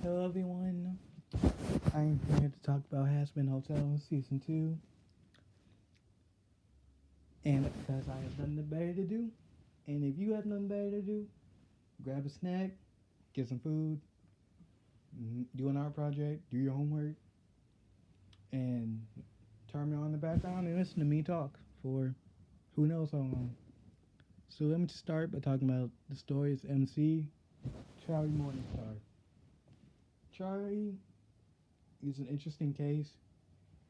Hello, everyone. I'm here to talk about Hazbin Hotel Season 2. And because I have nothing better to do, and if you have nothing better to do, grab a snack, get some food, do an art project, do your homework, and turn me on in the background and listen to me talk for who knows how long. So let me just start by talking about the story's MC, Charlie Morningstar. Charlie is an interesting case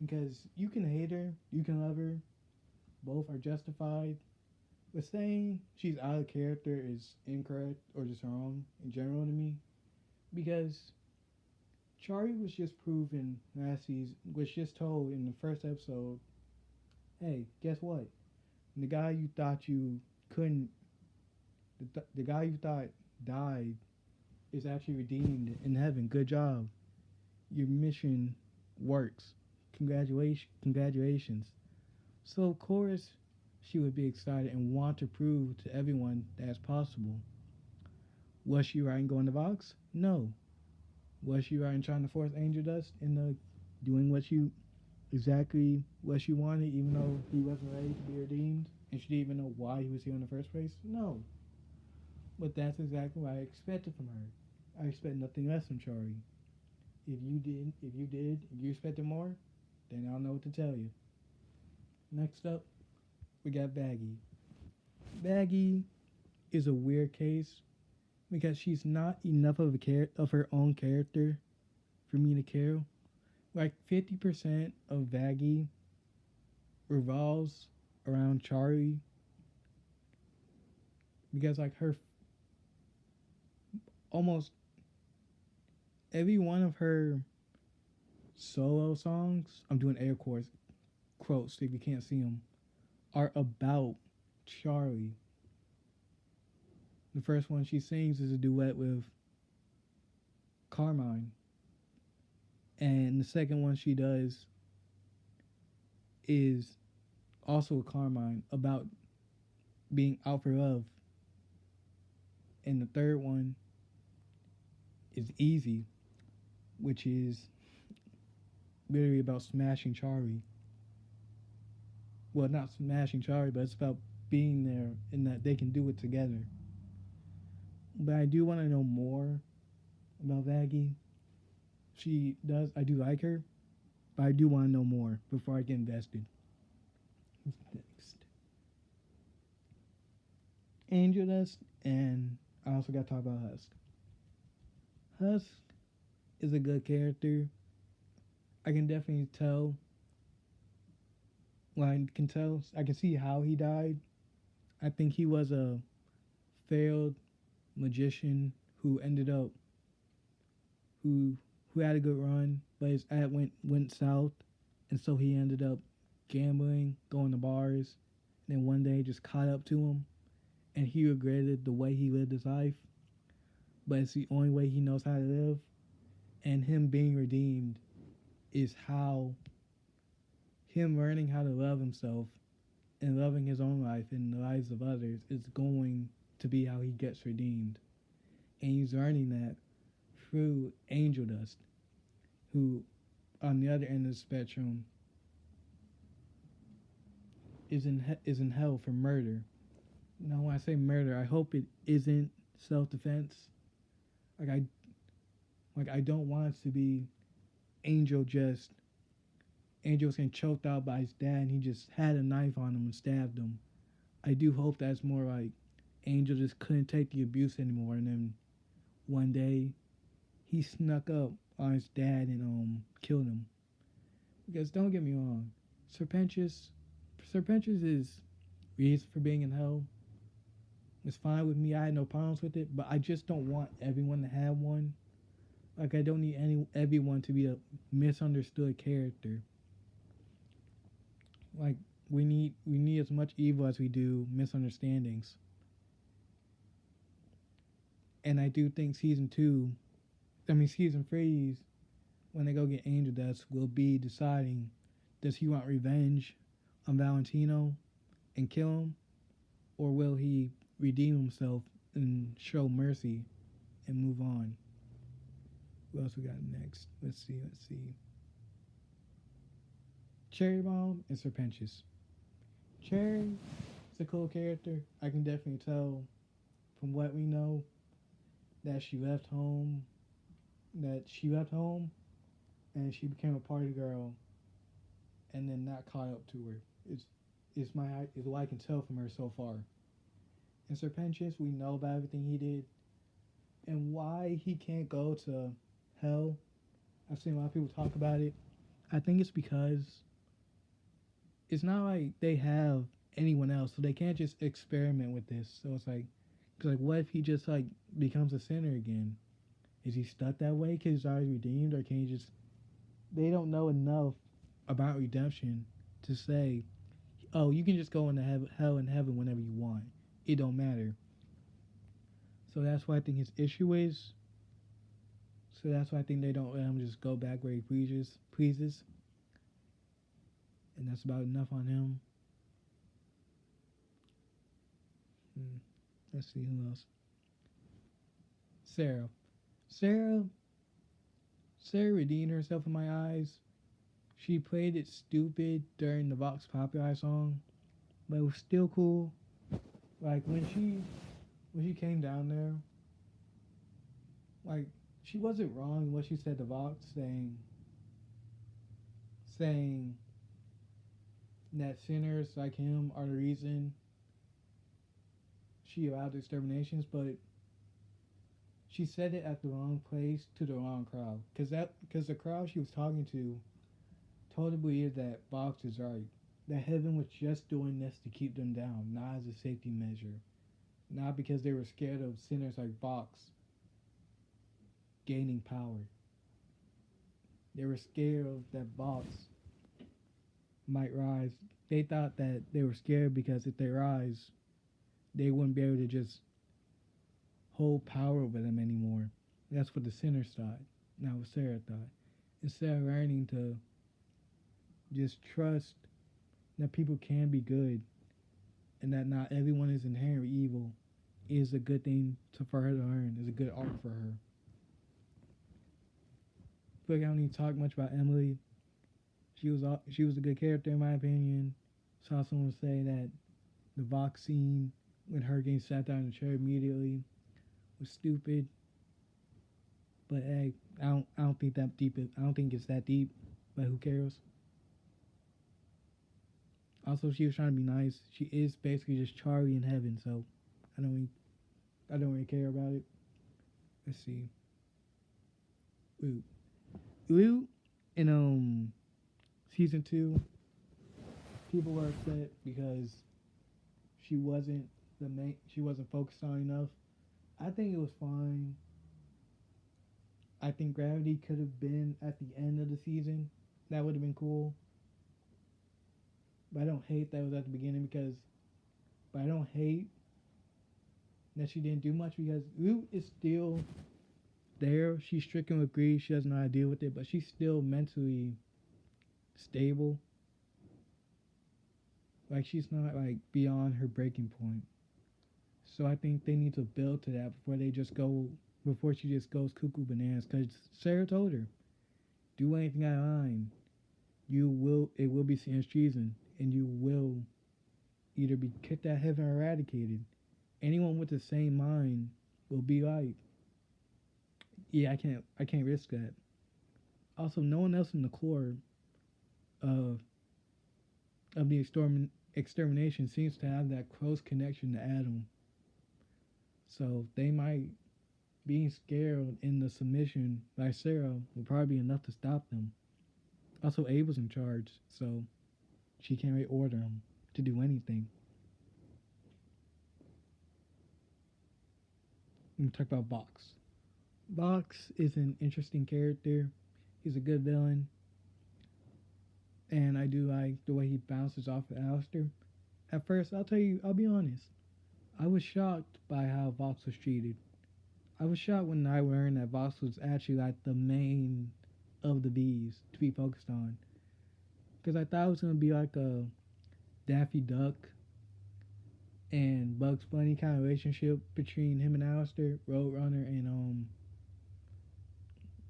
because you can hate her, you can love her, both are justified. But saying she's out of character is incorrect or just wrong in general to me because Charlie was just proven last season, was just told in the first episode, hey, guess what? The guy you thought you couldn't, the guy you thought died is actually redeemed in heaven. Good job. Your mission works. Congratulations. So of course she would be excited and want to prove to everyone that's possible. Was she right in going to Vox? No. Was she right in trying to force Angel Dust into doing exactly what she wanted, even though he wasn't ready to be redeemed, and she didn't even know why he was here in the first place? No. But that's exactly what I expected from her. I expect nothing less from Charlie. If you expected more, then I don't know what to tell you. Next up, we got Baggy. Baggy is a weird case because she's not enough of her own character for me to care. Like 50% of Baggy revolves around Charlie because like her almost every one of her solo songs, I'm doing air quotes if you can't see them, are about Charlie. The first one she sings is a duet with Carmine, and the second one she does is also with Carmine about being out for love, and the third one is Easy, which is literally about smashing Charlie. Well, not smashing Charlie, but it's about being there and that they can do it together. But I do want to know more about Vaggie. She does. I do like her, but I do want to know more before I get invested. Who's next? Angel Dust, and I also got to talk about Husk. Husk is a good character. I can definitely tell. Well, I can tell. I can see how he died. I think he was a failed magician who ended up who who had a good run, but his ad went south, and so he ended up gambling, going to bars, and then one day just caught up to him, and he regretted the way he lived his life, but it's the only way he knows how to live, and him being redeemed is how him learning how to love himself and loving his own life and the lives of others is going to be how he gets redeemed. And he's learning that through Angel Dust, who, on the other end of the spectrum, is in hell for murder. Now, when I say murder, I hope it isn't self-defense. Like I, I don't want it to be Angel was getting choked out by his dad, and he just had a knife on him and stabbed him. I do hope that's more like Angel just couldn't take the abuse anymore, and then one day he snuck up on his dad and killed him. Because don't get me wrong, Serpentious is reason for being in hell. It's fine with me. I had no problems with it, but I just don't want everyone to have one. Like I don't need everyone to be a misunderstood character. Like we need as much evil as we do misunderstandings. And I do think season three's when they go get Angel Dust will be deciding, does he want revenge on Valentino and kill him, or will he redeem himself and show mercy and move on? What else we got next? Let's see. Let's see. Cherry Bomb and Serpentious. Cherry is a cool character. I can definitely tell from what we know that she left home. That she left home and she became a party girl, and then not caught up to her. It's is what I can tell from her so far. And Serpentious, we know about everything he did and why he can't go to hell. I've seen a lot of people talk about it. I think it's because it's not like they have anyone else, so they can't just experiment with this. So it's like, cause like, what if he just like becomes a sinner again? Is he stuck that way because he's already redeemed, or can he just? They don't know enough about redemption to say, oh, you can just go into hell and heaven whenever you want. It don't matter. So that's why I think his issue is. So that's why I think they don't let him just go back where he pleases. And that's about enough on him. Let's see who else. Sarah. Sarah. Sarah redeemed herself in my eyes. She played it stupid during the Vox Populi song, but it was still cool. Like when she came down there, like she wasn't wrong in what she said to Vox, saying that sinners like him are the reason she allowed the exterminations, but she said it at the wrong place to the wrong crowd. Because the crowd she was talking to totally believed that Vox is right. That heaven was just doing this to keep them down, not as a safety measure. Not because they were scared of sinners like Vox gaining power. They were scared of that Vox might rise. They thought that they were scared because if they rise, they wouldn't be able to just hold power over them anymore. That's what the sinners thought, not what Sarah thought. Instead of learning to just trust that people can be good and that not everyone is inherently evil is a good thing for her to learn, is a good arc for her. I feel like I don't need to talk much about Emily. She was a good character in my opinion. Saw someone say that the Vox scene when her getting sat down in the chair immediately was stupid. But hey, I don't think that deep. I don't think it's that deep. But who cares? Also, she was trying to be nice. She is basically just Charlie in heaven, so I don't really care about it. Let's see. Ooh, in season 2, people were upset because she wasn't she wasn't focused on enough. I think it was fine. I think Gravity could have been at the end of the season. That would have been cool. But I don't hate that it was at the beginning but I don't hate that she didn't do much because Root is still there. She's stricken with grief. She doesn't know how to deal with it, but she's still mentally stable. Like she's not like beyond her breaking point. So I think they need to build to that before she just goes cuckoo bananas. Because Sarah told her, do anything out of line, it will be seen as treason, and you will either be kicked out of heaven or eradicated. Anyone with the same mind will be like, yeah, I can't risk that. Also, no one else in the core of the extermination seems to have that close connection to Adam. So they might being scared in the submission by Sarah will probably be enough to stop them. Also, Abel's in charge, so she can't really order him to do anything. Let me talk about Box. Box is an interesting character. He's a good villain. And I do like the way he bounces off of Alistair. At first, I'll be honest. I was shocked by how Vox was treated. I was shocked when I learned that Vox was actually like the main of the bees to be focused on. Because I thought it was going to be like a Daffy Duck and Bugs Bunny kind of relationship between him and Alistair, Roadrunner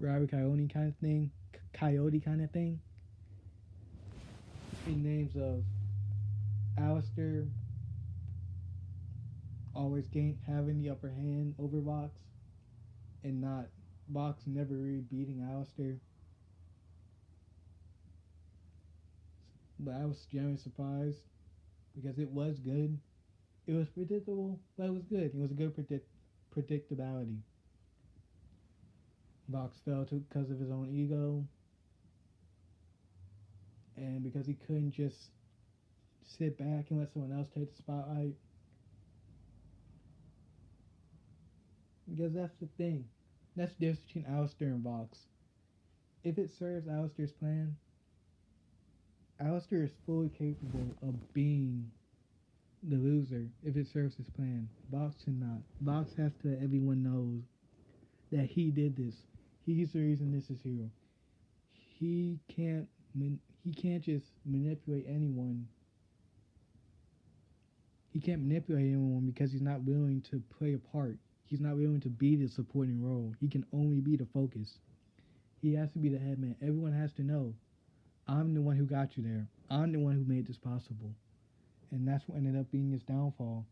Robert Coyote kind of thing, Coyote kind of thing. In names of Alistair always having the upper hand over Vox, and not Vox never really beating Alistair. But I was generally surprised because it was good. It was predictable, but it was good. It was a good predictability. Vox fell to because of his own ego, and because he couldn't just sit back and let someone else take the spotlight. Because that's the thing. That's the difference between Alistair and Vox. If it serves Alistair's plan, Alistair is fully capable of being the loser if it serves his plan. Vox cannot. Vox has to let everyone know that he did this. He's the reason this is here. He can't. He can't just manipulate anyone. He can't manipulate anyone because he's not willing to play a part. He's not willing to be the supporting role. He can only be the focus. He has to be the head man. Everyone has to know, I'm the one who got you there. I'm the one who made this possible. And that's what ended up being his downfall.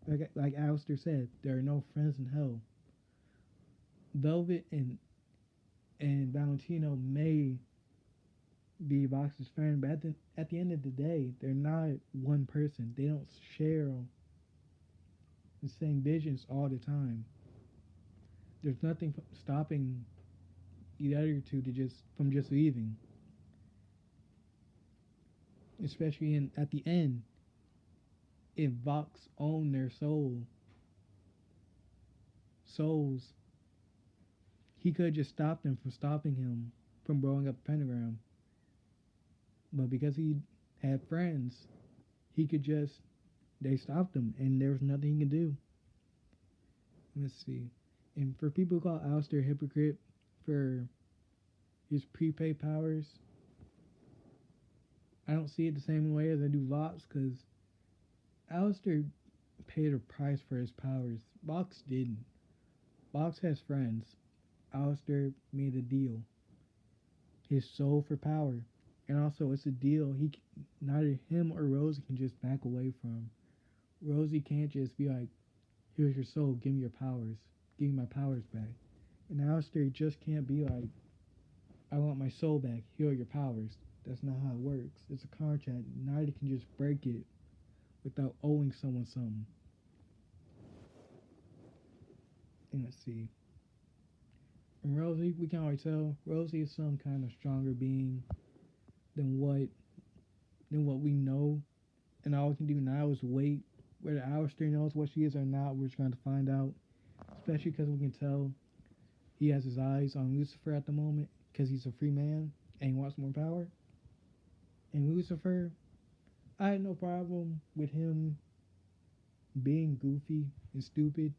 Like Alistair said, there are no friends in hell. Velvet and Valentino may be Vox's friend, but at the end of the day, they're not one person. They don't share the same visions all the time. There's nothing stopping the other two from just leaving. Especially at the end, if Vox owned their souls, he could just stop them from stopping him from blowing up the pentagram. But because he had friends, they stopped him, and there was nothing he could do. Let's see. And for people who call Alistair a hypocrite for his prepaid powers, I don't see it the same way as I do Vox, because Alistair paid a price for his powers. Vox didn't. Vox has friends. Alistair made a deal. His soul for power. And also, it's a deal neither him or Rosie can just back away from. Rosie can't just be like, here's your soul, give me your powers. Give me my powers back. And Alistair just can't be like, I want my soul back, here are your powers. That's not how it works. It's a contract. Neither can just break it without owing someone something. And let's see. And Rosie, we can already tell, Rosie is some kind of stronger being than what we know, and all we can do now is wait. Whether Alistair knows what she is or not, we're trying to find out. Especially because we can tell he has his eyes on Lucifer at the moment, because he's a free man and he wants more power. And Lucifer, I had no problem with him being goofy and stupid.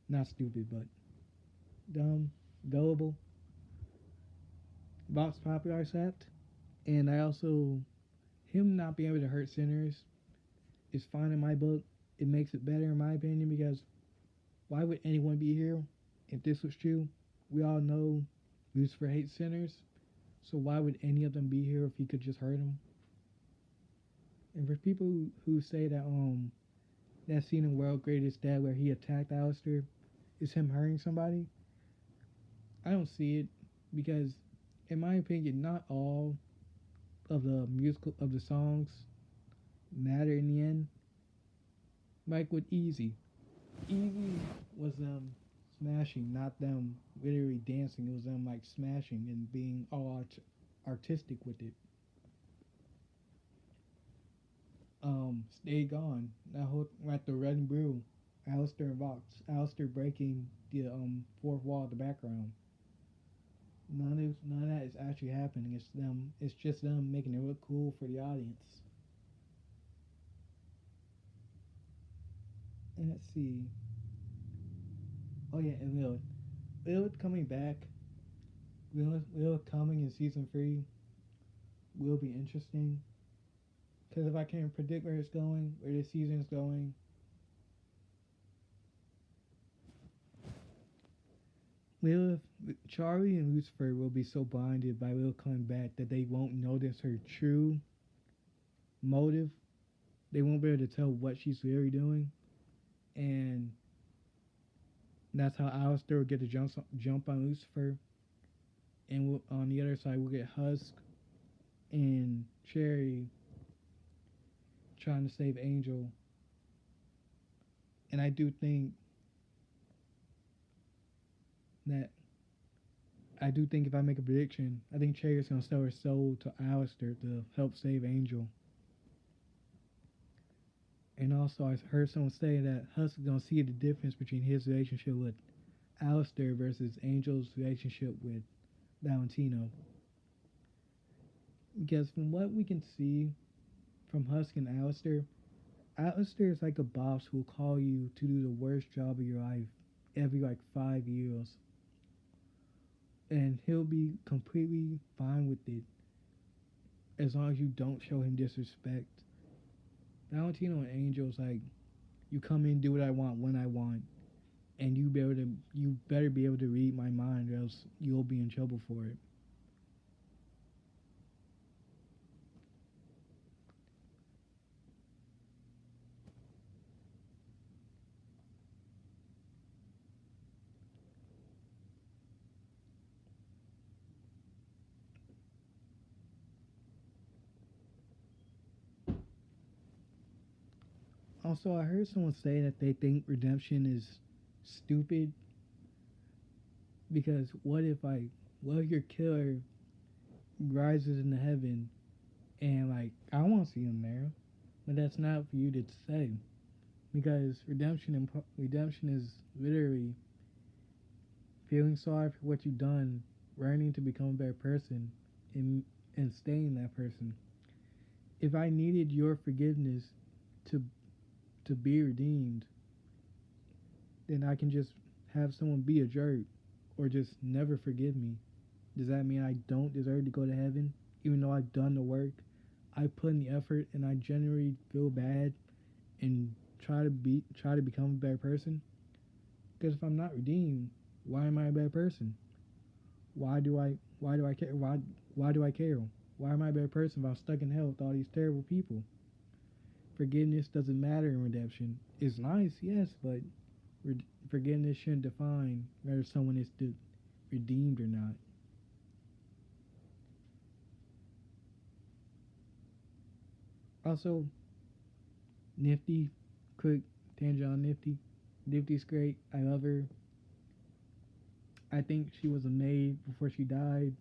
Not stupid, but dumb, gullible. Vox Populi accept. And I also, him not being able to hurt sinners is fine in my book. It makes it better in my opinion, because why would anyone be here if this was true? We all know Lucifer hates sinners, so why would any of them be here if he could just hurt them? And for people who say that scene in World Greatest Dad where he attacked Alistair is him hurting somebody, I don't see it, because in my opinion, not all of the songs matter in the end. Like with Easy was them smashing, not them literally dancing. It was them like smashing and being all artistic with it. Stay Gone, that whole like the Red and Blue, Alistair and Vox, Alistair breaking the fourth wall of the background. None of that is actually happening. It's just them making it look cool for the audience. And let's see. Oh yeah, and Lilith coming back. Lilith coming in season 3 will be interesting. Because if I can't predict where it's going, where this season is going, Lilith, Charlie and Lucifer will be so blinded by Lilith coming back that they won't notice her true motive. They won't be able to tell what she's really doing, and that's how Alistair will get the jump on Lucifer. And on the other side, we'll get Husk and Cherry trying to save Angel. And I do think that if I make a prediction, I think Cherry's gonna sell her soul to Alistair to help save Angel. And also, I heard someone say that Husk is gonna see the difference between his relationship with Alistair versus Angel's relationship with Valentino. Because from what we can see from Husk and Alistair, Alistair is like a boss who will call you to do the worst job of your life every like 5 years. And he'll be completely fine with it as long as you don't show him disrespect. Valentino and Angel's like, you come in, do what I want when I want, and you better be able to read my mind, or else you'll be in trouble for it. Also, I heard someone say that they think redemption is stupid because what if your killer rises into heaven and like I want to see him there, but that's not for you to say because redemption is literally feeling sorry for what you've done, learning to become a better person, and staying that person. If I needed your forgiveness to be redeemed, then I can just have someone be a jerk or just never forgive me. Does that mean I don't deserve to go to heaven, even though I've done the work? I put in the effort, and I generally feel bad and try to become a better person. Because if I'm not redeemed, why am I a better person? Why do I care? Why do I care? Why am I a better person if I'm stuck in hell with all these terrible people? Forgiveness doesn't matter in redemption. It's nice, yes, but forgiveness shouldn't define whether someone is redeemed or not. Also, Nifty, quick tangent on Nifty. Nifty's great. I love her. I think she was a maid before she died.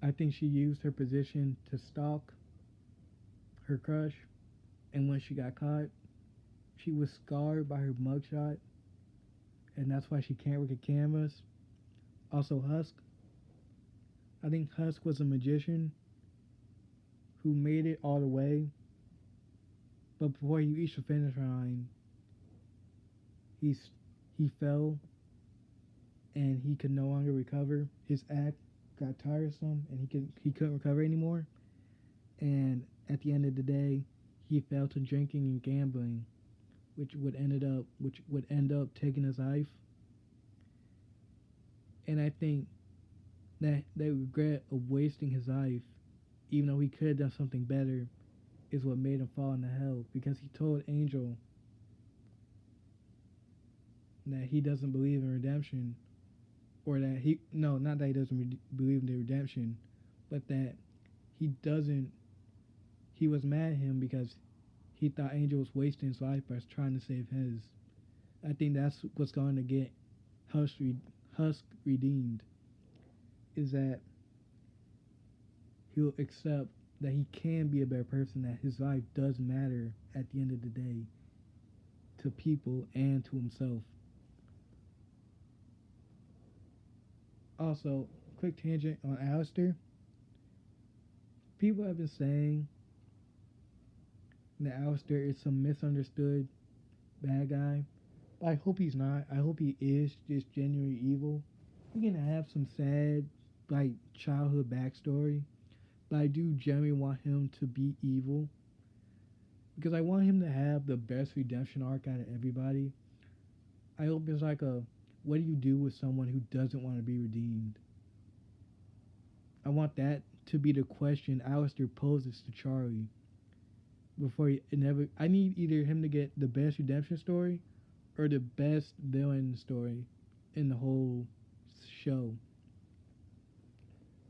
I think she used her position to stalk her crush, and when she got caught, she was scarred by her mugshot, and that's why she can't work at canvas. Also, Husk. I think Husk was a magician who made it all the way, but before he reached the finish line, he fell and he could no longer recover. His act got tiresome and he couldn't recover anymore. And at the end of the day, he fell to drinking and gambling, which would end up taking his life. And I think that regret of wasting his life, even though he could have done something better, is what made him fall into hell, because he told Angel that he doesn't believe in redemption, or that not that he doesn't believe in the redemption, but that he was mad at him because he thought Angel was wasting his life by trying to save his. I think that's what's going to get Husk redeemed, is that he'll accept that he can be a better person, that his life does matter at the end of the day to people and to himself. Also, quick tangent on Alistair. People have been saying that Alistair is some misunderstood bad guy. But I hope he's not. I hope he is just genuinely evil. He can have some sad, like, childhood backstory, but I do genuinely want him to be evil, because I want him to have the best redemption arc out of everybody. I hope it's like a, what do you do with someone who doesn't want to be redeemed? I want that to be the question Alistair poses to Charlie before he never. I need either him to get the best redemption story or the best villain story in the whole show.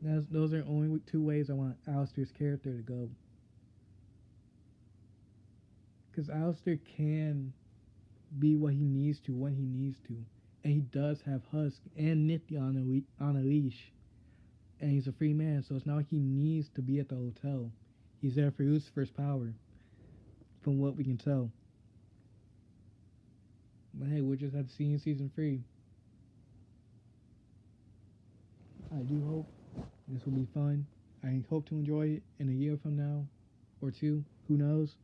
Those are only two ways I want Alistair's character to go. Because Alistair can be what he needs to when he needs to. And he does have Husk and Nifty on a leash. And he's a free man, so it's not like he needs to be at the hotel. He's there for Lucifer's power, from what we can tell. But hey, we'll just have to see in season 3. I do hope this will be fun. I hope to enjoy it in a year from now, or 2, who knows.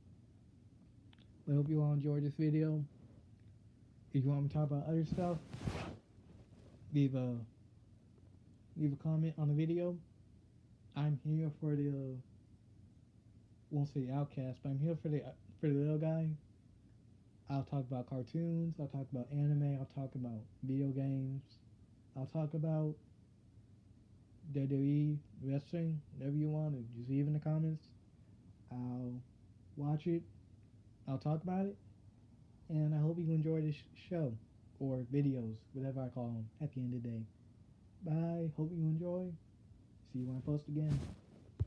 I hope you all enjoyed this video. If you want me to talk about other stuff, leave a comment on the video. I'm here for the won't say outcast, but I'm here for the little guy. I'll talk about cartoons, I'll talk about anime, I'll talk about video games, I'll talk about WWE, wrestling, whatever you want. Just leave in the comments. I'll watch it, I'll talk about it, and I hope you enjoy this show, or videos, whatever I call them, at the end of the day. Bye, hope you enjoy. See you when I post again.